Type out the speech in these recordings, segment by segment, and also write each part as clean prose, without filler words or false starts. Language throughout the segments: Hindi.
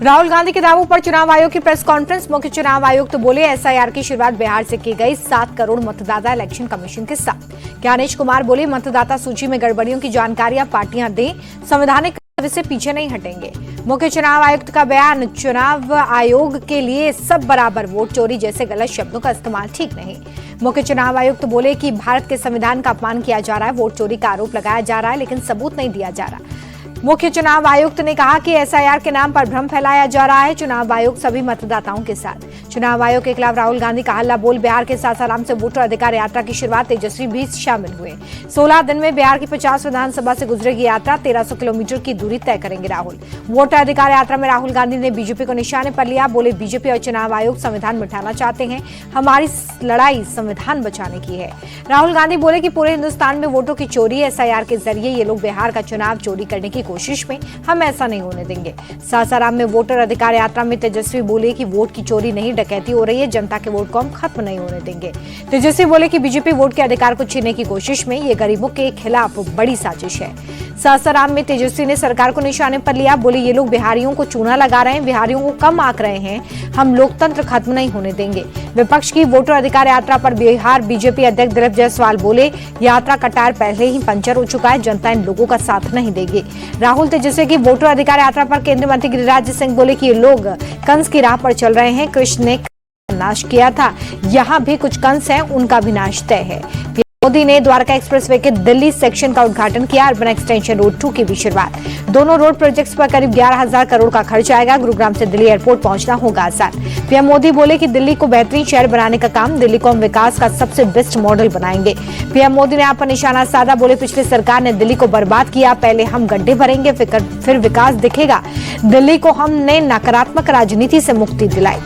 राहुल गांधी के दावों पर चुनाव आयोग की प्रेस कॉन्फ्रेंस। मुख्य चुनाव आयुक्त तो बोले एसआईआर की शुरुआत बिहार से की गई, 7 करोड़ मतदाता इलेक्शन कमीशन के साथ। ज्ञानेश कुमार बोले मतदाता सूची में गड़बड़ियों की जानकारियां पार्टियां दें, संवैधानिक कर्तव्य से पीछे नहीं हटेंगे। मुख्य चुनाव आयुक्त का बयान, चुनाव आयोग के लिए सब बराबर, वोट चोरी जैसे गलत शब्दों का इस्तेमाल ठीक नहीं। मुख्य चुनाव आयुक्त बोले कि भारत के संविधान का अपमान किया जा रहा है, वोट चोरी का आरोप लगाया जा रहा है लेकिन सबूत नहीं दिया जा रहा। मुख्य चुनाव आयुक्त ने कहा कि एसआईआर के नाम पर भ्रम फैलाया जा रहा है। चुनाव आयोग सभी मतदाताओं के साथ। चुनाव आयोग के खिलाफ राहुल गांधी का हल्ला बोल। बिहार के सासाराम से वोटर अधिकार यात्रा की शुरुआत, तेजस्वी भी शामिल हुए। 16 दिन में बिहार की 50 विधानसभा से गुजरेगी यात्रा, 1300 किलोमीटर की दूरी तय करेंगे राहुल। वोटर अधिकार यात्रा में राहुल गांधी ने बीजेपी को निशाने पर लिया। बोले बीजेपी और चुनाव आयोग संविधान मिटाना चाहते हैं, हमारी लड़ाई संविधान बचाने की है। राहुल गांधी बोले कि पूरे हिंदुस्तान में वोटों की चोरी, एसआईआर के जरिए ये लोग बिहार का चुनाव चोरी करने की कोशिश में, हम ऐसा नहीं होने देंगे। सासाराम में वोटर अधिकार यात्रा में तेजस्वी बोले कि वोट की चोरी नहीं, डकैती हो रही है, जनता के वोट को हम खत्म नहीं होने देंगे। तेजस्वी बोले कि बीजेपी वोट के अधिकार को छीनने की कोशिश में, ये गरीबों के खिलाफ बड़ी साजिश है। सासाराम में तेजस्वी ने सरकार को निशाने पर लिया। बोले ये लोग बिहारियों को चूना लगा रहे हैं, बिहारियों को कम आंक रहे हैं, हम लोकतंत्र खत्म नहीं होने देंगे। विपक्ष की वोटर अधिकार यात्रा पर बिहार बीजेपी अध्यक्ष दिलीप जायसवाल बोले यात्रा का टायर पहले ही पंचर हो चुका है, जनता इन लोगों का साथ नहीं देगी। राहुल तेजस्वी की वोटर अधिकार यात्रा पर केंद्रीय मंत्री गिरिराज सिंह बोले कि ये लोग कंस की राह पर चल रहे हैं, कृष्ण ने नाश किया था, यहाँ भी कुछ कंस हैं, उनका भी नाश तय है। मोदी ने द्वारका एक्सप्रेसवे के दिल्ली सेक्शन का उद्घाटन किया। अर्बन एक्सटेंशन रोड 2 की भी शुरुआत। दोनों रोड प्रोजेक्ट्स पर करीब 11,000 करोड़ का खर्च आएगा। गुरुग्राम से दिल्ली एयरपोर्ट पहुंचना होगा आसान। पीएम मोदी बोले कि दिल्ली को बेहतरीन शहर बनाने का काम, दिल्ली को हम विकास का सबसे बेस्ट मॉडल बनाएंगे। पीएम मोदी ने आप पर निशाना साधा। बोले पिछली सरकार ने दिल्ली को बर्बाद किया, पहले हम गड्ढे भरेंगे फिर विकास दिखेगा। दिल्ली को हमने नकारात्मक राजनीति से मुक्ति दिलाई।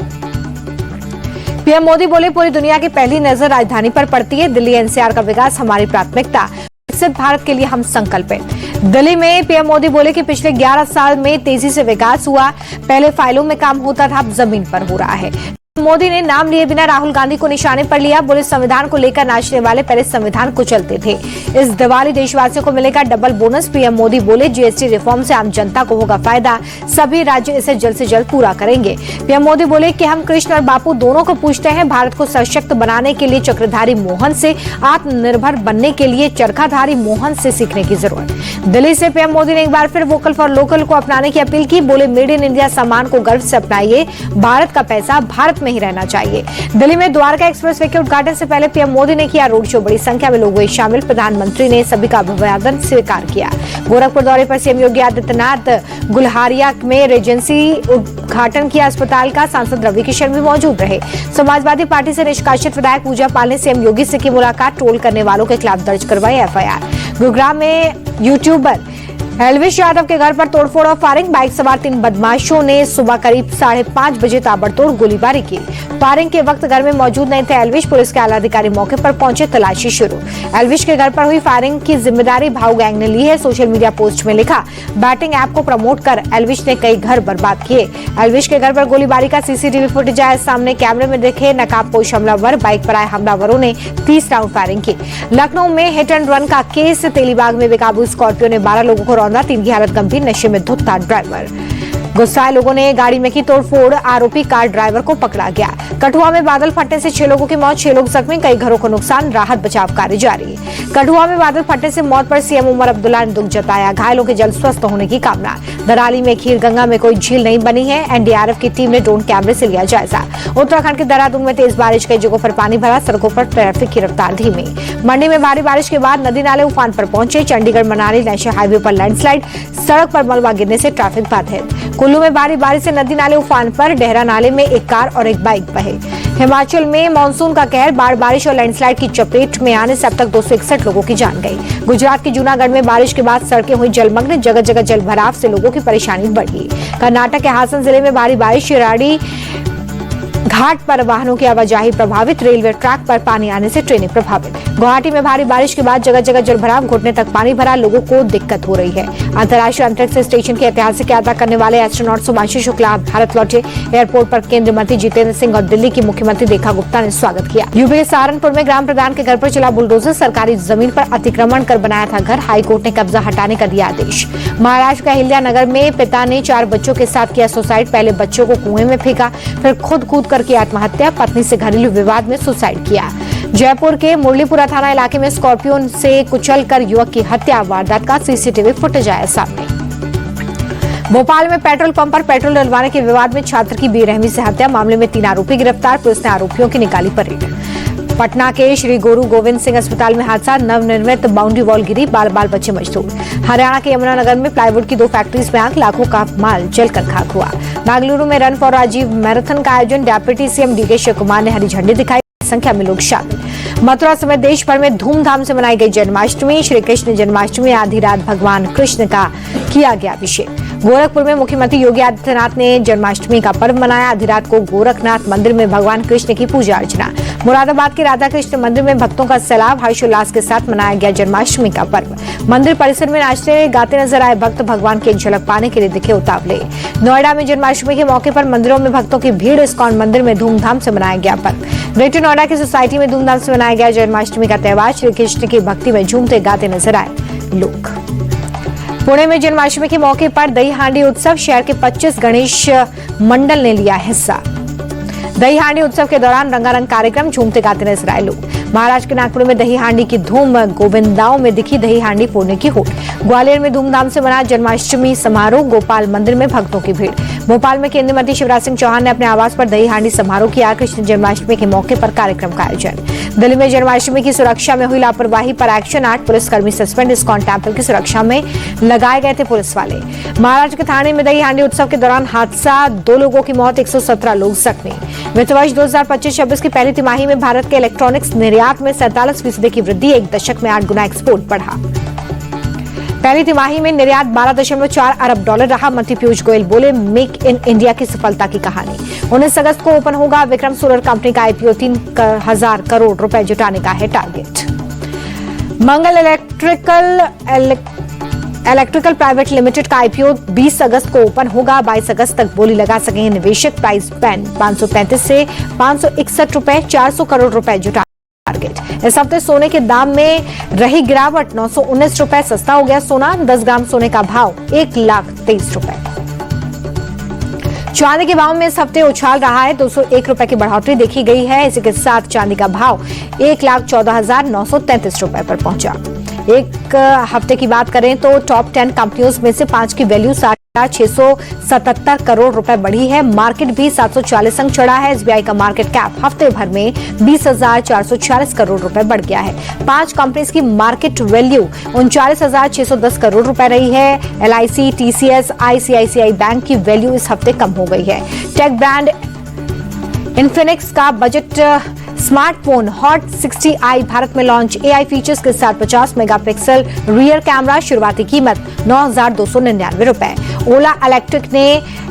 पीएम मोदी बोले पूरी दुनिया की पहली नजर राजधानी पर पड़ती है, दिल्ली एनसीआर का विकास हमारी प्राथमिकता, विकसित भारत के लिए हम संकल्प हैं। दिल्ली में पीएम मोदी बोले कि पिछले 11 साल में तेजी से विकास हुआ, पहले फाइलों में काम होता था, अब जमीन पर हो रहा है। मोदी ने नाम लिए बिना राहुल गांधी को निशाने पर लिया। बोले संविधान को लेकर नाचने वाले पहले संविधान को चलते थे, इस दिवाली देशवासियों को मिलेगा डबल बोनस। पीएम मोदी बोले जीएसटी रिफॉर्म से आम जनता को होगा फायदा, सभी राज्य इसे जल्द से जल्द पूरा करेंगे। पीएम मोदी बोले कि हम कृष्ण और बापू दोनों को पूछते हैं, भारत को सशक्त बनाने के लिए चक्रधारी मोहन से, आत्मनिर्भर बनने के लिए चरखाधारी मोहन से सीखने की जरूरत। दिल्ली से पीएम मोदी ने एक बार फिर वोकल फॉर लोकल को अपनाने की अपील की। बोले मेड इन इंडिया सम्मान को गर्व से अपनाइए, भारत का पैसा भारत में ही रहना चाहिए। दिल्ली में द्वारका एक्सप्रेसवे के उद्घाटन से पहले पीएम मोदी ने किया रोड शो, बड़ी संख्या में लोग हुए शामिल। प्रधानमंत्री ने सभी का अभिवादन स्वीकार किया। गोरखपुर दौरे पर सीएम योगी आदित्यनाथ गुलहारिया में रेजेंसी उद्घाटन किया अस्पताल का, सांसद रवि किशन भी मौजूद रहे। समाजवादी पार्टी से निष्कासित विधायक पूजा पाल ने सीएम योगी से की मुलाकात, ट्रोल करने वालों के खिलाफ दर्ज करवाई एफआईआर। गुरुग्राम में यूट्यूबर एल्विश यादव के घर पर तोड़फोड़ और फायरिंग, बाइक सवार 3 बदमाशों ने सुबह करीब 5:30 बजे ताबड़तोड़ गोलीबारी की। फायरिंग के वक्त घर में मौजूद नहीं थे एल्विश, पुलिस के आला अधिकारी मौके पर पहुंचे, तलाशी शुरू। एल्विश के घर पर हुई फायरिंग की जिम्मेदारी भाऊ गैंग ने ली है। सोशल मीडिया पोस्ट में लिखा, बैटिंग ऐप को प्रमोट कर एल्विश ने कई घर बर्बाद किए। एल्विश के घर पर गोलीबारी का सीसीटीवी फुटेज आया सामने, कैमरे में देखे नकाबपोश हमलावर, बाइक पर आए हमलावरों ने 30 राउंड फायरिंग की। लखनऊ में हिट एंड रन का केस, तेलीबाग में बेकाबू स्कॉर्पियो ने 12 लोगों को रौंदा, 3 की हालत गंभीर, नशे में धुत था ड्राइवर। गुस्साए लोगों ने गाड़ी में की तोड़फोड़, आरोपी कार ड्राइवर को पकड़ा गया। कठुआ में बादल फटने से 6 लोगों की मौत, 6 लोग जख्मी, कई घरों को नुकसान, राहत बचाव कार्य जारी। कठुआ में बादल फटने से मौत पर सीएम उमर अब्दुल्ला ने दुख जताया, घायलों के जल्द स्वस्थ होने की कामना। दराली में खीरगंगा में कोई झील नहीं बनी है, एनडीआरएफ की टीम ने ड्रोन कैमरे से लिया जायजा। उत्तराखंड के देहरादून में तेज बारिश, कई जगहों पर पानी भरा, सड़कों पर ट्रैफिक की रफ्तार धीमी। मंडी में भारी बारिश के बाद नदी नाले उफान पर पहुंचे, चंडीगढ़ मनाली नेशनल हाईवे पर लैंडस्लाइड, सड़क पर मलबा गिरने से ट्रैफिक बाधित। कुल्लू में भारी बारिश से नदी नाले उफान पर, डेहरा नाले में एक कार और एक बाइक बहे। हिमाचल में मानसून का कहर, बाढ़ बारिश और लैंडस्लाइड की चपेट में आने से अब तक 261 लोगों की जान गई। गुजरात के जूनागढ़ में बारिश के बाद सड़कें हुई जलमग्न, जगह जगह जल भराव से लोगों की परेशानी बढ़ी। कर्नाटक के हासन जिले में भारी बारिश, शिराडी घाट पर वाहनों की आवाजाही प्रभावित, रेलवे ट्रैक पर पानी आने से ट्रेनें प्रभावित। गुवाहाटी में भारी बारिश के बाद जगह जगह जलभराव, घुटने तक पानी भरा, लोगों को दिक्कत हो रही है। अंतर्राष्ट्रीय अंतरिक्ष स्टेशन की ऐतिहासिक यात्रा करने वाले एस्ट्रोनॉट सुमांशु शुक्ला भारत लौटे। एयरपोर्ट पर केंद्रीय मंत्री जितेंद्र सिंह और दिल्ली की मुख्यमंत्री रेखा गुप्ता ने स्वागत किया। यूपी के सहारनपुर में ग्राम प्रधान के घर पर चला बुलडोजर, सरकारी जमीन पर अतिक्रमण कर बनाया था घर, हाईकोर्ट ने कब्जा हटाने का दिया आदेश। महाराष्ट्र के अहिल्या नगर में पिता ने 4 बच्चों के साथ किया सुसाइड, पहले बच्चों को कुएं में फेंका, फिर खुद कूद कर किया आत्महत्या, पत्नी से घरेलू विवाद में सुसाइड किया। जयपुर के मुरलीपुरा थाना इलाके में स्कॉर्पियो से कुचलकर युवक की हत्या, वारदात का सीसीटीवी फुटेज आया सामने। भोपाल में पेट्रोल पंप पर पेट्रोल डलवाने के विवाद में छात्र की बेरहमी से हत्या, मामले में 3 आरोपी गिरफ्तार, पुलिस ने आरोपियों की निकाली परेड। पटना के श्री गुरु गोविंद सिंह अस्पताल में हादसा, नवनिर्मित बाउंड्री वॉल गिरी, बाल बाल बचे मजदूर। हरियाणा के यमुनानगर में प्लाईवुड की 2 फैक्ट्रीज में आग, लाखों का माल जलकर खाक हुआ। बेंगलुरु में रन फॉर राजीव मैराथन का आयोजन, डेप्यूटी सीएम डीके शिव कुमार ने हरी झंडी दिखाई, संख्या में लोग शामिल। मथुरा समेत देश भर में धूमधाम से मनाई गई जन्माष्टमी, श्री कृष्ण जन्माष्टमी आधी रात भगवान कृष्ण का किया गया अभिषेक। गोरखपुर में मुख्यमंत्री योगी आदित्यनाथ ने जन्माष्टमी का पर्व मनाया, आधी रात को गोरखनाथ मंदिर में भगवान कृष्ण की पूजा अर्चना। मुरादाबाद के राधा कृष्ण मंदिर में भक्तों का सैलाब, हर्षोल्लास के साथ मनाया गया जन्माष्टमी का पर्व। मंदिर परिसर में नाचते गाते नजर आए भक्त, भगवान की एक झलक पाने के लिए दिखे उतावले। नोएडा में जन्माष्टमी के मौके पर मंदिरों में भक्तों की भीड़, इस्कॉन मंदिर में धूमधाम से मनाया गया पर्व। ग्रेटर नोएडा की सोसाइटी में धूमधाम से मनाया गया जन्माष्टमी का त्योहार, श्री कृष्ण की भक्ति में झूमते गाते नजर आए लोग। पुणे में जन्माष्टमी के मौके पर दही हांडी उत्सव, शहर के 25 गणेश मंडल ने लिया हिस्सा। दही हांडी उत्सव के दौरान रंगारंग कार्यक्रम, झूमते गाते नजर आए लोग। महाराष्ट्र के नागपुर में दही हांडी की धूम, गोविंदाओं में दिखी दही हांडी फोड़ने की होड़। ग्वालियर में धूमधाम से मना जन्माष्टमी समारोह, गोपाल मंदिर में भक्तों की भीड़। भोपाल में केंद्रीय मंत्री शिवराज सिंह चौहान ने अपने आवास पर दही हांडी समारोह किया, कृष्ण जन्माष्टमी के मौके पर कार्यक्रम का आयोजन। दिल्ली में जन्माष्टमी की सुरक्षा में हुई लापरवाही पर एक्शन, 8 पुलिसकर्मी सस्पेंड, इस्कॉन टेम्पल की सुरक्षा में लगाए गए थे पुलिस वाले। महाराष्ट्र के ठाणे में दही हांडी उत्सव के दौरान हादसा, 2 लोगों की मौत, 117 लोग जख्मी। वित्त वर्ष 2025-26 की पहली तिमाही में भारत के इलेक्ट्रॉनिक्स निर्यात में 47% की वृद्धि, 1 दशक में 8 गुना एक्सपोर्ट बढ़ा। पहली तिमाही में निर्यात $12.4 अरब रहा। मंत्री पीयूष गोयल बोले, मेक इन इंडिया की सफलता की कहानी। 19 अगस्त को ओपन होगा विक्रम सोलर कंपनी का आईपीओ, 3,000 करोड़ रुपए जुटाने का है टारगेट। मंगल इलेक्ट्रिकल प्राइवेट लिमिटेड का आईपीओ 20 अगस्त को ओपन होगा, 22 अगस्त तक बोली लगा सकेंगे निवेशक। प्राइस बैंड 535 से 561 रुपए, 400 करोड़ रुपए जुटाने टारगेट। इस हफ्ते सोने के दाम में रही गिरावट, 919 रुपए सस्ता हो गया सोना, 10 ग्राम सोने का भाव 1,23,000 रुपए। चांदी के भाव में इस हफ्ते उछाल रहा है, 201 रुपए की बढ़ोतरी देखी गई है। इसी के साथ चांदी का भाव 1,14,933 रुपए पर पहुंचा। एक हफ्ते की बात करें तो टॉप 10 कंपनियों में से 5 की वैल्यू 677 करोड़ रुपए बढ़ी है। मार्केट भी 740 अंक चढ़ा है। एसबीआई का मार्केट कैप हफ्ते भर में 20,446 करोड़ रुपए बढ़ गया है। 5 कंपनीज की मार्केट वैल्यू 39,610 करोड़ रुपए रही है। एलआईसी, टीसीएस, आईसीआईसीआई बैंक की वैल्यू इस हफ्ते कम हो गई है। टेक ब्रांड इन्फिनिक्स का budget smartphone hot 60i Bharat में लॉन्च, एआई फीचर्स के साथ 50 मेगापिक्सल रियर कैमरा, शुरुआती कीमत 9,299 रुपए। ओला इलेक्ट्रिक ने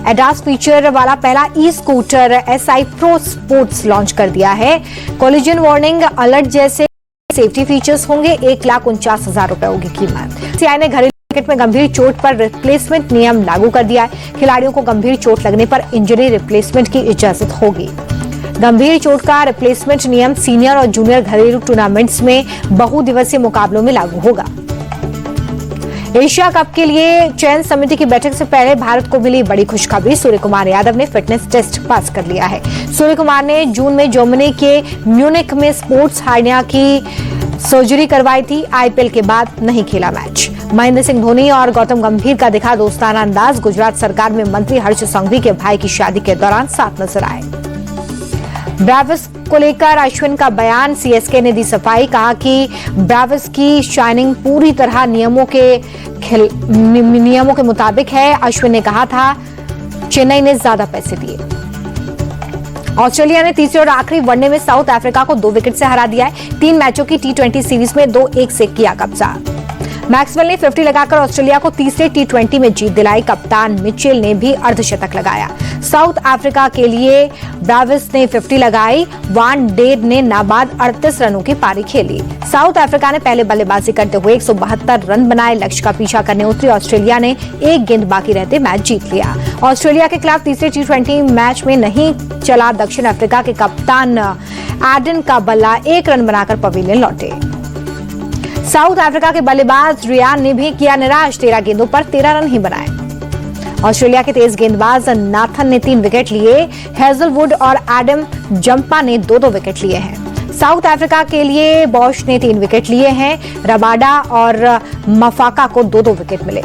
एडास फीचर वाला पहला e scooter SI pro sports launch कर दिया है। कोलिजन वार्निंग अलर्ट जैसे सेफ्टी फीचर्स होंगे, 1,49,000 रुपए होगी कीमत। सीआई ने घरेलू क्रिकेट में गंभीर चोट पर रिप्लेसमेंट नियम लागू कर दिया है। खिलाड़ियों को गंभीर चोट लगने पर इंजरी रिप्लेसमेंट की इजाजत होगी। गंभीर चोट का रिप्लेसमेंट नियम सीनियर और जूनियर घरेलू टूर्नामेंट्स में बहुदिवसीय मुकाबलों में लागू होगा। एशिया कप के लिए चयन समिति की बैठक से पहले भारत को मिली बड़ी खुशखबरी, सूर्य कुमार यादव ने फिटनेस टेस्ट पास कर लिया है। सूर्य कुमार ने जून में जर्मनी के म्यूनिख में स्पोर्ट्स हार्निया की सर्जरी करवाई थी। आईपीएल के बाद नहीं खेला मैच। महेंद्र सिंह धोनी और गौतम गंभीर का दिखा दोस्ताना अंदाज, गुजरात सरकार में मंत्री हर्ष संघवी के भाई की शादी के दौरान साथ नजर आए। ब्रावस को लेकर अश्विन का बयान, सीएसके ने दी सफाई, कहा कि ब्रावस की शाइनिंग पूरी तरह नियमों के मुताबिक है। अश्विन ने कहा था चेन्नई ने ज्यादा पैसे दिए। ऑस्ट्रेलिया ने तीसरे और आखिरी वनडे में साउथ अफ्रीका को 2 विकेट से हरा दिया है। 3 मैचों की T20 सीरीज में 2-1 से किया कब्जा। मैक्सवेल ने 50 लगाकर ऑस्ट्रेलिया को तीसरे T20 में जीत दिलाई। कप्तान मिचेल ने भी अर्धशतक लगाया। साउथ अफ्रीका के लिए ब्राविस ने 50 लगाई। वान डेड ने नाबाद 38 रनों की पारी खेली। साउथ अफ्रीका ने पहले बल्लेबाजी करते हुए 172 रन बनाए। लक्ष्य का पीछा करने उतरी ऑस्ट्रेलिया ने एक गेंद बाकी रहते मैच जीत लिया। ऑस्ट्रेलिया के खिलाफ तीसरे T20 मैच में नहीं चला दक्षिण अफ्रीका के कप्तान एडन का बल्ला। 1 रन बनाकर पवेलियन लौटे। साउथ अफ्रीका के बल्लेबाज रियान ने भी किया निराश। 13 गेंदों पर 13 रन ही बनाए। ऑस्ट्रेलिया के तेज गेंदबाज नाथन ने 3 विकेट लिए। हेजलवुड और एडम जंपा ने 2-2 विकेट लिए हैं। साउथ अफ्रीका के लिए बॉश ने 3 विकेट लिए हैं। रबाडा और मफाका को 2-2 विकेट मिले।